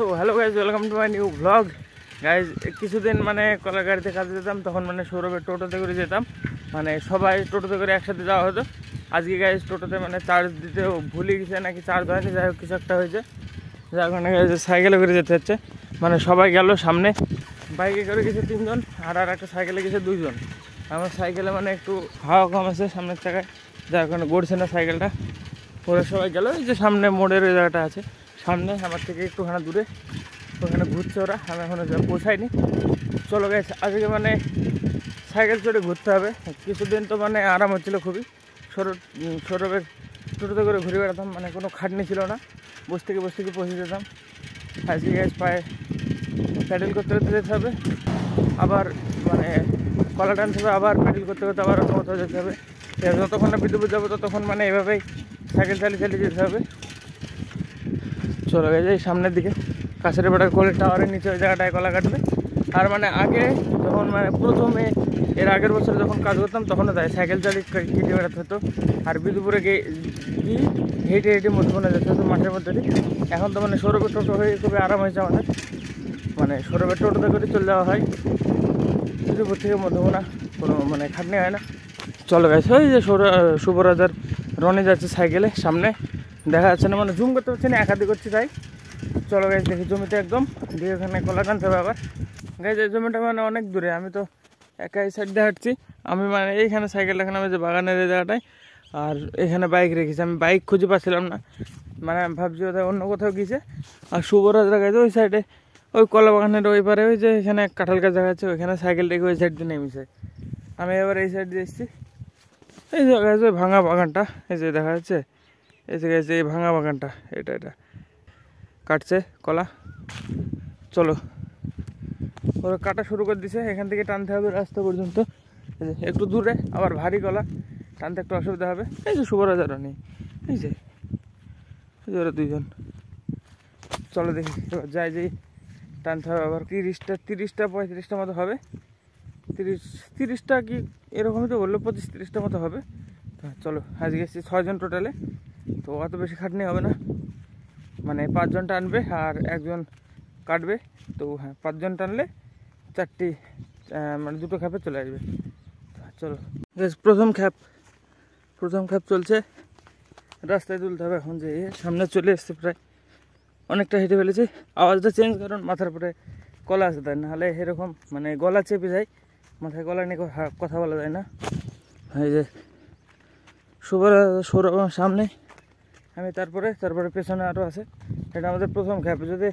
So hello guys, welcome to my new blog. Guys কিছুদিন মানে কলার গাড়িতে কাজে যেতাম, তখন মানে সৌরভের টোটোতে করে যেতাম, মানে সবাই টোটোতে করে একসাথে যাওয়া হতো। আজকে গাইজ টোটোতে মানে চার্জ দিতেও ভুলে গেছে নাকি চার্জ হয়নি, যাই হোক কিছু একটা হয়েছে, যার কারণে সাইকেলে করে যেতে হচ্ছে। মানে সবাই গেল সামনে, বাইকে করে গেছে 3 জন, আর একটা সাইকেলে গেছে 2 জন। আমার সাইকেলে মানে একটু হাওয়া কম আছে সামনের চাকায়, যার কারণে গড়ছে না সাইকেলটা। পরে সবাই গেল, এই যে সামনে মোড়ের ওই জায়গাটা আছে সামনে আমার থেকে একটুখানি দূরে, ওখানে ঘুরছে ওরা, আমি এখনও পৌঁছাইনি। চলো গেছে আজকে মানে সাইকেল চড়ে ঘুরতে হবে। কিছুদিন তো মানে আরাম হচ্ছিলো খুবই, সৌরভের টোটোতে করে ঘুরে বেড়াতাম, মানে কোনো খাটনি ছিল না, বসে থেকে পৌঁছে যেতাম। আজকে গ্যাস পায়ে প্যাডেল করতে যেতে হবে, আবার মানে কলা টানতে হবে, আবার প্যাডেল করতে আবার অন্য কোথাও যেতে হবে। যতক্ষণ না বিদ্যুৎ যাবো ততক্ষণ মানে এভাবেই সাইকেল চালিয়ে যেতে হবে। চলে গেছে এই সামনের দিকে কাছের বেড়ার কোলের টাওয়ারের নিচে ওই জায়গাটায় কলা কাটবে। আর মানে আগে যখন মানে প্রথমে এর আগের বছরে যখন কাজ করতাম তখনও তাই সাইকেল চালিয়ে কেটে বেড়াতে হতো, আর বিদুপুরে গিয়ে হেঁটে মধ্যমনে যেতে হতো মাঠের মধ্যে দিয়ে। এখন তো মানে সৌরভের টোটো হয়ে খুবই আরাম হয়েছে আমাদের, মানে সৌরভের টোটোতে করে চলে যাওয়া হয় বিদুপুর থেকে মধ্যমনা, কোনো মানে খাটনি হয় না। চলো গেছে ওই যে শুভরাজ আর রনি যাচ্ছে সাইকেলে, সামনে দেখা যাচ্ছে না, মানে জুম করতে পারছি না, একাধিক করছি তাই। চলো গাছ দেখি জমিতে একদম দিয়ে ওখানে কলা টানতে হবে আবার। গাছ এই জমিটা মানে অনেক দূরে, আমি তো একা এই সাইড দিয়ে হাঁটছি। আমি মানে এইখানে সাইকেল রাখানো হয়েছে বাগানের এই জায়গাটায়, আর এখানে বাইক রেখেছি। আমি বাইক খুঁজে পাচ্ছিলাম না, মানে ভাবছি ওদের অন্য কোথাও গিয়েছে। আর শুভরাজরা গেছে ওই সাইডে, ওই কলা বাগানের ওই পারে, ওই যে এখানে কাঁঠাল গাছ দেখা যাচ্ছে, ওইখানে সাইকেল রেখে ওই সাইড দিয়ে নেমেছে। আমি এবার এই সাইড দিয়ে এসেছি। এই যে গেছে ওই ভাঙা বাগানটা, এই যে দেখা যাচ্ছে, এই যে গেছে এই ভাঙা বাগানটা, এটা কাটছে কলা। চলো ওরা কাটা শুরু করে দিছে, এখান থেকে টানতে হবে রাস্তা পর্যন্ত, একটু দূরে, আবার ভারী কলা, টানতে একটু অসুবিধা হবে। এই যে শুভরাজ আর নেই, এই যে ওরা 2 জন। চলো দেখি এবার যাই যে টানতে হবে আবার 30টা 35টা মতো হবে, 30টা কি এরকমই তো বললো, 25-30টা মতো হবে। চলো আজকে এসেছি 6 জন টোটালে, তো অত বেশি খাটনি হবে না, মানে 5 জন টানবে আর 1 জন কাটবে। তো হ্যাঁ 5 জন টানলে 4টি মানে 2টো খ্যাপে চলে আসবে। চলো প্রথম খ্যাপ চলছে, রাস্তায় তুলতে হবে এখন, যে সামনে চলে এসছে প্রায়, অনেকটা হেঁটে ফেলেছি। আওয়াজটা চেঞ্জ, কারণ মাথার পরে কলা আছে তাই, নাহলে এরকম মানে গলা চেপে যায়, মাথায় গলা নিয়ে কথা বলা যায় না। এই যে সৌরভ সামনে, আমি তারপরে পেছনে আরও আছে। এটা আমাদের প্রথম খ্যাপ। যদি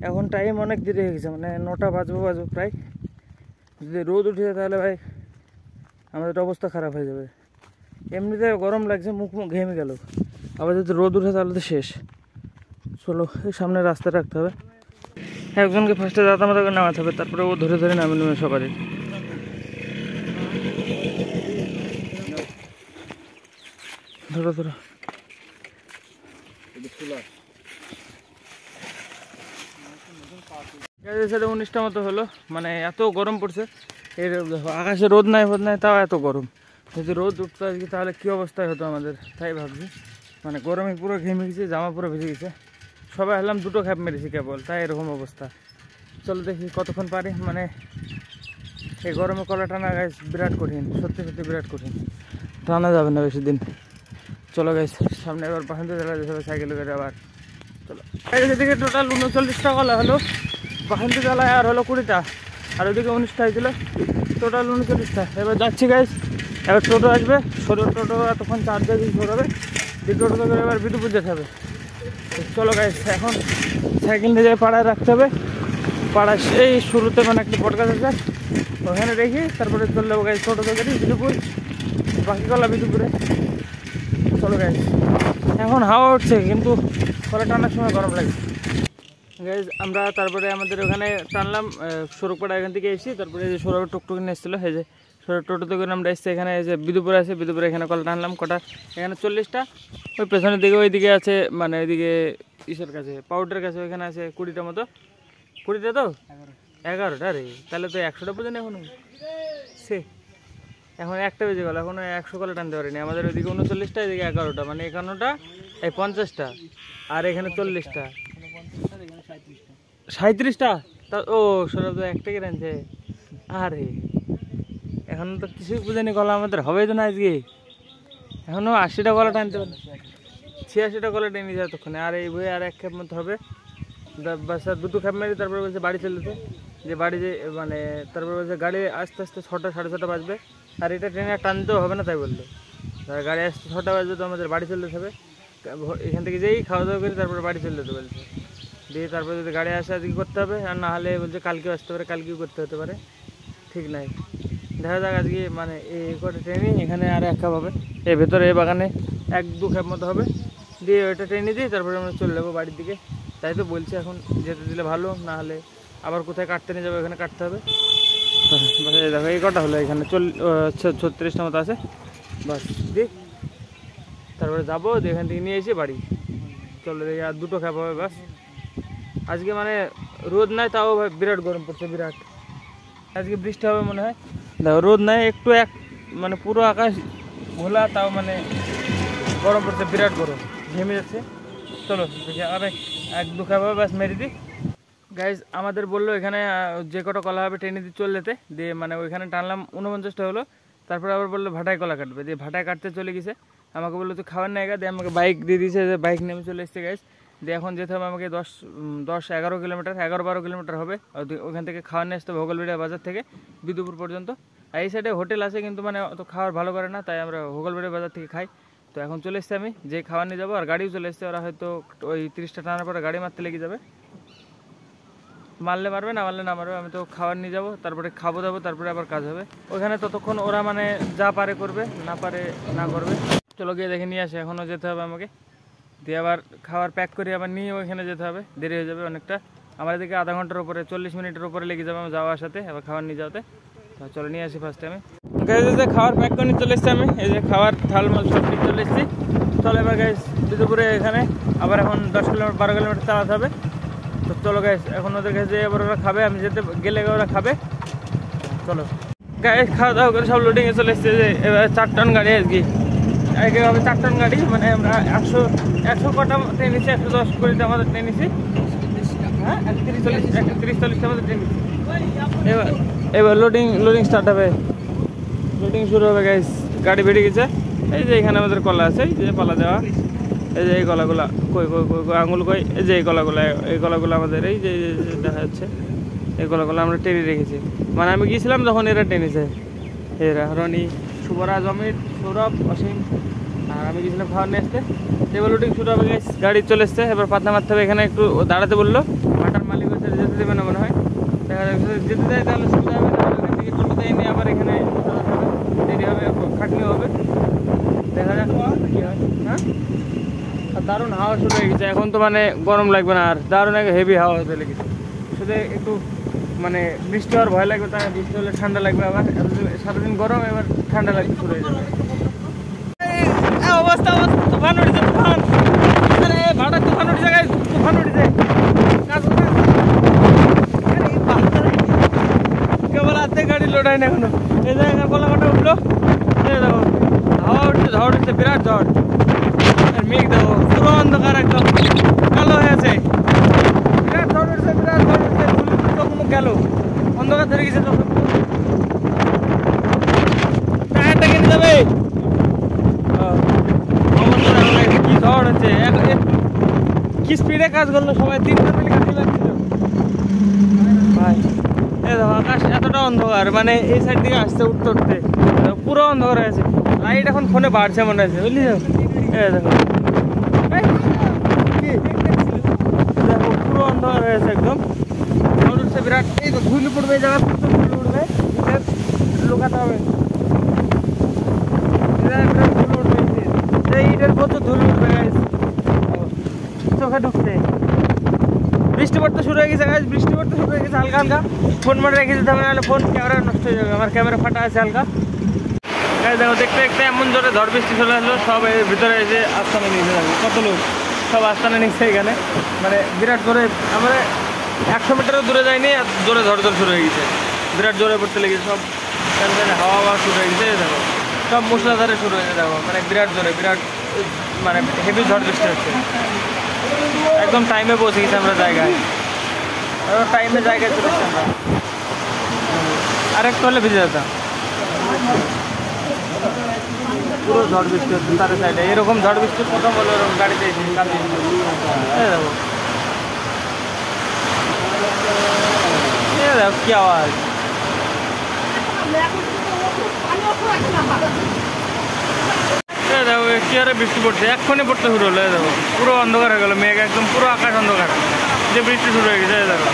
এখন টাইম অনেক দেরি হয়ে গেছে, মানে 9টা বাজবো প্রায়। যদি রোদ উঠে যায় তাহলে ভাই আমাদের অবস্থা খারাপ হয়ে যাবে। এমনিতে গরম লাগছে, মুখ ঘেমে গেল, আবার যদি রোদ উঠে তাহলে তো শেষ। চলো এই সামনে রাস্তা রাখতে হবে, একজনকে ফার্স্টে আমাদের নামাতে হবে, তারপরে ও ধরে নামে নেবে সবারই। ধরো সাড়ে 19টা মতো হলো, মানে এত গরম পড়ছে, এর আকাশে রোদ নাই তাও এত গরম। যদি রোদ উঠতো আজকে তাহলে কী অবস্থায় হতো আমাদের, তাই ভাবছি। মানে গরমে পুরো ঘেমে গেছে, জামা পুরো ভিজে গেছে, সবাই হলাম 2টো খ্যাপ মেরেছি কেবল, তাই এরকম অবস্থা। চলো দেখি কতক্ষণ পারি, মানে এই গরমে কলা টানা গাছ বিরাট কঠিন, সত্যি বিরাট কঠিন, টানা যাবে না বেশি দিন। চলো গাইস সামনে এবার বাসন্তী জেলা যেতে হবে সাইকেলে করে আবার। চলো এদিকে টোটাল 39টা কলা হলো, বাসন্তী জেলায় আর হলো 20টা, আর ওইদিকে 19টা হয়েছিল, টোটাল 39টা। এবার যাচ্ছি গাইস, এবার টোটো আসবে, টোটো এতক্ষণ চার্জ দিয়ে সরবে, টোটো করে এবার বিদুপুর যেতে হবে। চলো গাইস এখন সাইকেল নিয়ে যাই পাড়ায় রাখতে হবে, পাড়ায় এই শুরুতে মানে একটা বটগাছ আছে, ওখানে রেখে তারপরে চলে যাবো গাইস টোটো করে বিদুপুর, বাকি কলা বিদুপুরে। চলো গাইস এখন হাওয়া উঠছে, কিন্তু কলা টানার সময় গরম লাগে গাইস। আমরা তারপরে আমাদের ওখানে টানলাম, সড়কপাড়া এখান থেকে এসেছি, তারপরে এই যে সৌরভের টুকটুকি নিয়ে এসেছিলো, এই যে সৌরভ টোটোতে করে আমরা এসেছি এখানে, এই যে বিদুপুরে আছে, বিদুপুরে এখানে কলা টানলাম কটা, এখানে 40টা, ওই পেছনের দিকে ওইদিকে আছে, মানে ওইদিকে ইসের কাছে পাউডারের কাছে ওইখানে আছে 20টা মতো, 20টা তো 11টা রে, তাহলে তো 100টা পর্যন্ত এখন সে এখন 1টা বেজে গেল, এখনো 100 কলা টানতে পারিনি। আমাদের ওইদিকে 39টা, এদিকে 11টা, মানে 51টা, এই 50টা, আর এখানে 40টা, 37টা ও সৌরভ তো একটা করে আনছে। আরে এখন তো কিছুই বুঝেনি কলা আমাদের হবেই তো না আজকে, এখনো 80টা কলা টানতে পারে, 86টা কলা টেনে যায় ততক্ষণে। আর এই বই আর এক খেপ মতো হবে, বাস আর দুটো খেপ মেরে তারপরে বলছে বাড়ি চলতে, যে বাড়ি যে মানে তারপরে বলছে গাড়ি আস্তে আস্তে 6টা 6:30 বাজবে, আর এটা ট্রেনে টানতেও হবে না তাই বললো। গাড়ি আসতে 6টা বাজবে তো আমাদের বাড়ি চলে যেতে হবে, এখান থেকে যেই খাওয়া দাওয়া করি তারপরে বাড়ি চলে যেতে বলছে। দিয়ে তারপরে যদি গাড়ি আসে আজকে করতে হবে, আর না হলে বলছে কালকেও আসতে পারে, কালকেও করতে হতে পারে, ঠিক নাই। দেখা যাক আজকে মানে এই কটা ট্রেনই এখানে আর এক খাপ হবে, এর ভেতরে এই বাগানে 1-2 খাপ মতো হবে, দিয়ে ওইটা ট্রেনে দিই তারপরে আমরা চলে যাবো বাড়ির দিকে। তাই তো বলছি এখন যেতে দিলে ভালো, না হলে আবার কোথায় কাটতে নিয়ে যাবো, এখানে কাটতে হবে। দেখো এই কটা হলো, এখানে 36টা মতো আছে, বাস দিই তারপরে যাবো, এখান থেকে নিয়ে এসে বাড়ি চলে যাই। আর 2টো খাপ হবে বাস আজকে, মানে রোদ নাই তাও বিরাট গরম পড়ছে, বিরাট। আজকে বৃষ্টি হবে মনে হয়, দেখো রোদ নাই একটু, মানে পুরো আকাশ ঘোলা, তাও মানে গরম পড়ছে, বিরাট গরম, ঘেমে যাচ্ছে। চলো আর 1-2 খাপ হবে বাস মেরে দিই। গাইজ আমাদের বললো এখানে যে কটা কলা হবে ট্রেনে দিয়ে চলে যেতে, দিয়ে মানে ওইখানে টানলাম 49টা হলো, তারপরে আবার বললো ভাটায় কলা কাটবে, দিয়ে ভাটায় কাটতে চলে গেছে। আমাকে বললো তো খাবার নেই গা, দিয়ে আমাকে বাইক দিয়ে দিয়েছে, যে বাইক নেমে চলে এসছে গাইজ। দিয়ে এখন যেতে হবে আমাকে 10-11 কিলোমিটার, 11-12 কিলোমিটার হবে। ওখান থেকে খাওয়ার নিয়ে আসতে হবে হোগলবেড়িয়া বাজার থেকে বিদুপুর পর্যন্ত। আর এই সাইডে হোটেল আছে কিন্তু মানে অত খাওয়ার ভালো করে না, তাই আমরা হোগলবেড়িয়া বাজার থেকে খাই। তো এখন চলে এসছি আমি, যে খাবার নিয়ে যাবো, আর গাড়িও চলে এসছে, ওরা হয়তো ওই 30টা টানার পরে গাড়ি মারতে লেগে যাবে, মারলে মারবে না মারলে না মারবে। আমি তো খাবার নিয়ে যাবো, তারপরে খাবো দাবো, তারপরে আবার কাজ হবে ওখানে। ততক্ষণ ওরা মানে যা পারে করবে, না পারে না করবে। চলো গিয়ে দেখে নিয়ে আসে, এখনও যেতে হবে আমাকে, দিয়ে আবার খাবার প্যাক করে আবার নিয়ে ওইখানে যেতে হবে, দেরি হয়ে যাবে অনেকটা। আমার এদিকে আধা ঘন্টার উপরে 40 মিনিটের উপরে লেগে যাবে আমার যাওয়ার সাথে, আবার খাবার নিয়ে যাওয়াতে। চলো নিয়ে আসি ফার্স্টে আমি খাবার প্যাক করে নিয়ে চলে এসছি আমি, এই যে খাবার থালমাল সব নিয়ে চলে এসেছি। চলো এবার গাইস বিদুপুরে এখানে আবার এখন 10-12 কিলোমিটার চালাতে হবে। তো চলো গাইস এখন ওদের কাছে এবার ওরা খাবে, আমি যেতে গেলে ওরা খাবে। চলো গাইস খাওয়া দাওয়া করে সব লোডিংয়ে চলে এসছে, যে এবার 4 টন গাড়ি আজকে, আগে হবে 4 টন গাড়ি, মানে আমরা 100 কটা ট্রেন নিচ্ছি, 110 কোটিতে আমাদের ট্রেন নিচ্ছি, হ্যাঁ 31-40টা আমাদের ট্রেন নিচ্ছি। এবার লোডিং স্টার্ট হবে, লোডিং শুরু হবে গাইস। গাড়ি বেরিয়ে গেছে, এই যে এখানে আমাদের কলা আছে, এই যে পালা দেওয়া, এই যে এই কলাগুলা কই কই কই কই আঙুল কই, এই যে এই কলাগুলো আমাদের, এই যে দেখা যাচ্ছে এই কলাগুলো আমরা টেনে রেখেছি। মানে আমি গিয়েছিলাম যখন এরা টেনেছে, এরা রনি, শুভরাজ, অমিত, সৌরভ, অসীম, আর আমি গিয়েছিলাম খাওয়ার নিয়ে আসতে। এবার লোডিং শুরু হবে গাইস, গাড়ি চলে এসছে, এবার পাতনা মারতে হবে। এখানে একটু দাঁড়াতে বললো, ভাটার মালিক হচ্ছে যেতে দেবে না মনে হয়, দেখা যাচ্ছে যেতে দেয় তাহলে সুবিধা হবে, না ওখান থেকে টোটো দেয় নিয়ে আবার এখানে দেরি হবে, খাটনিও হবে, দেখা যাক কী হয়। হ্যাঁ আর দারুণ হাওয়া শুরু হয়ে গেছে এখন, তো মানে গরম লাগবে না আর, দারুণ এক হেভি হাওয়া হতে লেগেছে। শুধু একটু মানে বৃষ্টি হওয়ার ভয় লাগবে, তাই বৃষ্টি হলে ঠান্ডা লাগবে, আবার সারাদিন গরম, এবার ঠান্ডা লাগবে শুরু হয়ে যাবে। অবস্থা তুফান উঠেছে, তুফান, আরে ভাড়া তুফান উঠেছে গাইস, তুফান উঠেছে, কেবল আধে গাড়ি লোড হয় না এখনো। এই জায়গা কলা কাটা উঠলো, দেখো হাওয়া উঠছে, ঝড় উঠছে, বিরাট ঝড়, আর মেঘ দেখো পুরো অন্ধকার একদম কালো হয়ে আছে, বিরাট ঝড় উঠছে, বিরাট ঝড় উঠছে, চোখ মুখ গেল, অন্ধকার ধরে গেছে, চোখ টায়ারটা কেটে যাবে। কি ঝড় হচ্ছে, কি স্পিডে কাজ করলো সবাই, 3টা মিলে কাজে লাগছিল ভাই। এই দেখো আকাশ এতটা অন্ধকার, মানে এই সাইড থেকে আসতে উঠতে উঠতে পুরো অন্ধকার হয়ে আছে। লাইট এখন ফোনে বাড়ছে মনে হচ্ছে, বুঝলি তো, এই দেখো দেখো পুরো অন্ধকার হয়ে আছে একদম, ঝড় উঠছে বিরাট। এই তো ধুলো পড়বে, এই জায়গা ধুলো উঠবে, লুকাতে হবে, ধুলো উঠবে, এইটার প্রচুর ধুলো উঠবে গাইস, চোখে ঢুকছে। বৃষ্টি পড়তে শুরু হয়ে গেছে গাইস, বৃষ্টি পড়তে শুরু হয়ে গেছে হালকা হালকা। ফোন মোডে রেখে দিতে হবে, নাহলে ফোন ক্যামেরা নষ্ট হয়ে যাবে, আমার ক্যামেরা ফাটা আছে হালকা গাইস। দেখো দেখতে দেখতে এমন জোরে ঝড় বৃষ্টি চলে আসলো, সব এর ভিতরে এসে আস্তানা নিচে যাবে, কত লোক সব আস্তানা নিচ্ছে এখানে, মানে বিরাট জোরে, আমরা 100 মিটারও দূরে যায়নি, আর জোরে ঝড় শুরু হয়ে গেছে, বিরাট জোরে পড়তে লেগেছে, সব হাওয়া শুরু হয়ে গেছে, দেখো সব মুসলাধারে শুরু হয়েছে, দেখো মানে বিরাট জোরে, বিরাট মানে হেভি ঝড় বৃষ্টি হচ্ছে, একদম টাইমে পৌঁছে গেছি আমরা জায়গায়। টাইমে জায়গায় চলে এসছি আমরা। আরেকটু হলে ভিজে যেতাম। পুরো ঝড় বৃষ্টি হচ্ছে তার সাইডে, এরকম ঝড় বৃষ্টি প্রথম হলো এরকম গাড়িতে এসেছি কাঁদিয়ে দেখো। দেখো কি আওয়াজ, দেখো কি আরে বৃষ্টি পড়ছে, এক্ষুনি পড়তে শুরু হলো। দেখো পুরো অন্ধকার হয়ে গেল, মেঘ একদম পুরো আকাশ অন্ধকার, যে বৃষ্টি শুরু হয়ে গেছে। দেখো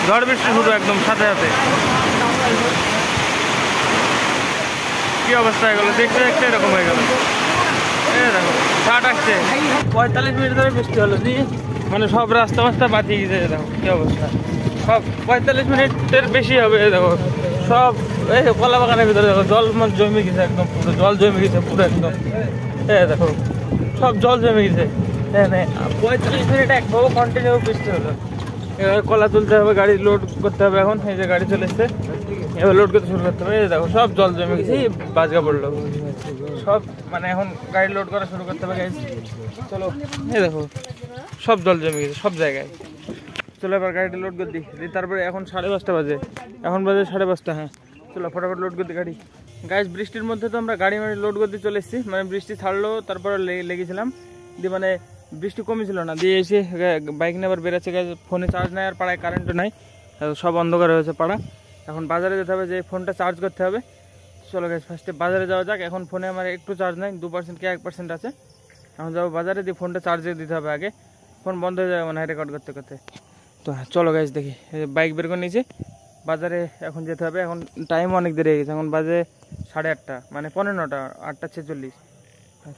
ঝড় বৃষ্টি শুরু একদম সাথে সাথে। কি অবস্থা হয়ে গেল, দেখতে দেখতে এরকম হয়ে গেল। দেখো ষাট আসছে, 45 মিনিট ধরে বৃষ্টি হলো দিয়ে মানে সব রাস্তা মাস্তা বাঁচিয়ে গেছে। দেখো কি অবস্থা, সব 45 মিনিটের বেশি হবে। দেখো সব এই কলা বাগানের ভিতরে দেখো জল জমে গেছে, একদম পুরো জল জমে গেছে পুরো একদম। দেখো সব জল জমে গেছে। 45 মিনিট একভাবে কন্টিনিউ বৃষ্টি হলো। এবার কলা তুলতে হবে, গাড়ি লোড করতে হবে। এখন এই যে গাড়ি চলে এসছে, এবার লোড করতে শুরু করতে হবে। এই দেখো সব জল জমে গেছে, বাজগা পড়লো সব, মানে এখন গাড়ি লোড করা শুরু করতে হবে গাইজ। চলো এই দেখো সব জল জমে গেছে সব জায়গায়। চলো এবার গাড়িটা লোড করে দিই। তারপরে এখন 5:30 বাজে, এখন বাজে 5:30। হ্যাঁ চলো ফটাফট লোড করতে গাড়ি। গাইজ বৃষ্টির মধ্যে তো আমরা গাড়ি লোড করতে চলে এসেছি, মানে বৃষ্টি ছাড়লো তারপরে লেগেছিলাম দিয়ে, মানে বৃষ্টি কমেছিল না দিয়ে এসে বাইক নিয়ে আবার বেরোচ্ছে। গাইজ ফোনে চার্জ নেই আর পাড়ায় কারেন্টও নাই, সব অন্ধকার হয়েছে পাড়া। এখন বাজারে যেতে হবে, যে ফোনটা চার্জ করতে হবে। চলো গাইজ ফার্স্টে বাজারে যাওয়া যাক। এখন ফোনে আমার একটু চার্জ নাই, 2% কি 1% আছে। এখন যাবো বাজারে, দিয়ে ফোনটা চার্জে দিতে হবে আগে, ফোন বন্ধ হয়ে যাবে মানে রেকর্ড করতে করতে। তো হ্যাঁ চলো গাইজ দেখি, বাইক বের করে নিয়েছি, বাজারে এখন যেতে হবে। এখন টাইম অনেক দেরি হয়ে গেছে, এখন বাজে 8:30, মানে 9:15, 8:46।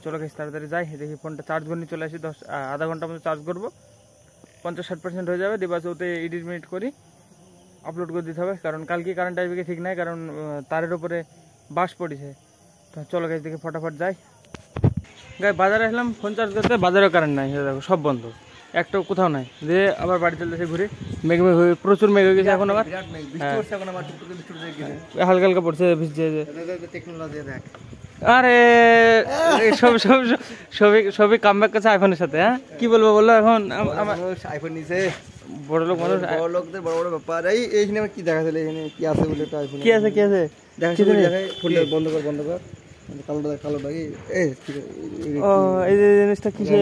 চলো গাইজ তাড়াতাড়ি যাই, দেখি ফোনটা চার্জ করে নিয়ে চলে আসি। আধা ঘন্টার মধ্যে চার্জ করবো, 50-60% হয়ে যাবে। দিয়ে বাস ওতে এডিট মিনিট করি আপলোড করে দিতে হবে, কারণ কালকে কারেন্ট আসবে কি ঠিক নাই, কারণ তারের উপরে বাস পড়েছে। তো চলো গাইজ দেখি ফটাফট যাই। গাই বাজারে আসলাম ফোন চার্জ করতে, বাজারেও কারেন্ট নাই। দেখো সব বন্ধ, একটাও কোথাও নাই। দিয়ে আবার বাড়ি চলতেছে ঘুরে, মেঘ হয়ে প্রচুর মেঘ হয়ে গেছে। এখন আবার হালকা হালকা পড়ছে, ভিজছে। আরে সবই কামব্যাক করছে আইফোনের সাথে। হ্যাঁ কি বলবো বললো, এখন আমার আইফোন নিছে বড় লোক মানুষ, বড় লোকদের বড় বড় ব্যাপার। এইখানে আমার কি দেখা যাবে, এখানে কি আছে বলে একটা আইফোন কি আছে কি আছে ফোনটা বন্ধ কর বন্ধ কর, কালোটা ও এই যে জিনিসটা কিসে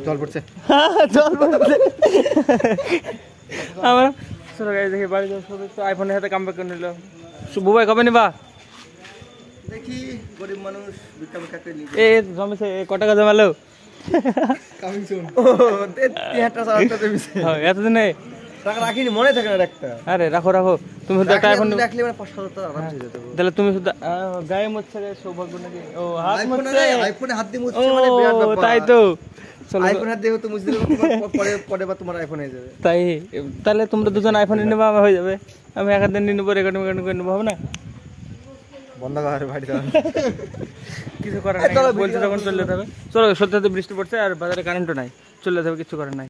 জল পড়ছে জল পড়ছে। আমার চলো গাড়ি দেখি বাড়ি যাওয়ার সময় তো আইফোনের সাথে কামব্যাক করে নিল। শুভু ভাই কবে নিবা? দেখি গরিব মানুষ এ জমেছে, ক টাকা জমালো? এতদিন টাকা রাখিনি, মনে থাকে না একটা। আরে রাখো রাখো, তুমি শুধু একটা আইফোন রাখলে মানে 5,000 টাকা আরামসে যেতে পারবে। তাহলে তুমি শুধু গায়ে মুছছে সৌভাগ্য নাকি? ও হাত মুছছে, আইফোনে হাত দিয়ে মুছছে মানে বিরাট ব্যাপার। তাই তো আইফোন হাত দিয়ে তো মুছে দিলে পরে পরে বা তোমার আইফোন হয়ে যাবে। তাই তাহলে তোমরা দুজন আইফোন নিয়ে নেবো, আমার হয়ে যাবে। আমি এক দিন নিয়ে নেবো, রেকর্ডিং করে নেবো, হবে না? বন্ধ কর বাড়ি যাও, কিছু করার নাই, বলছে যখন চলে যেতে হবে। চলো সত্যি বৃষ্টি পড়ছে আর বাজারে কারেন্টও নাই, চলে যেতে হবে, কিছু করার নাই।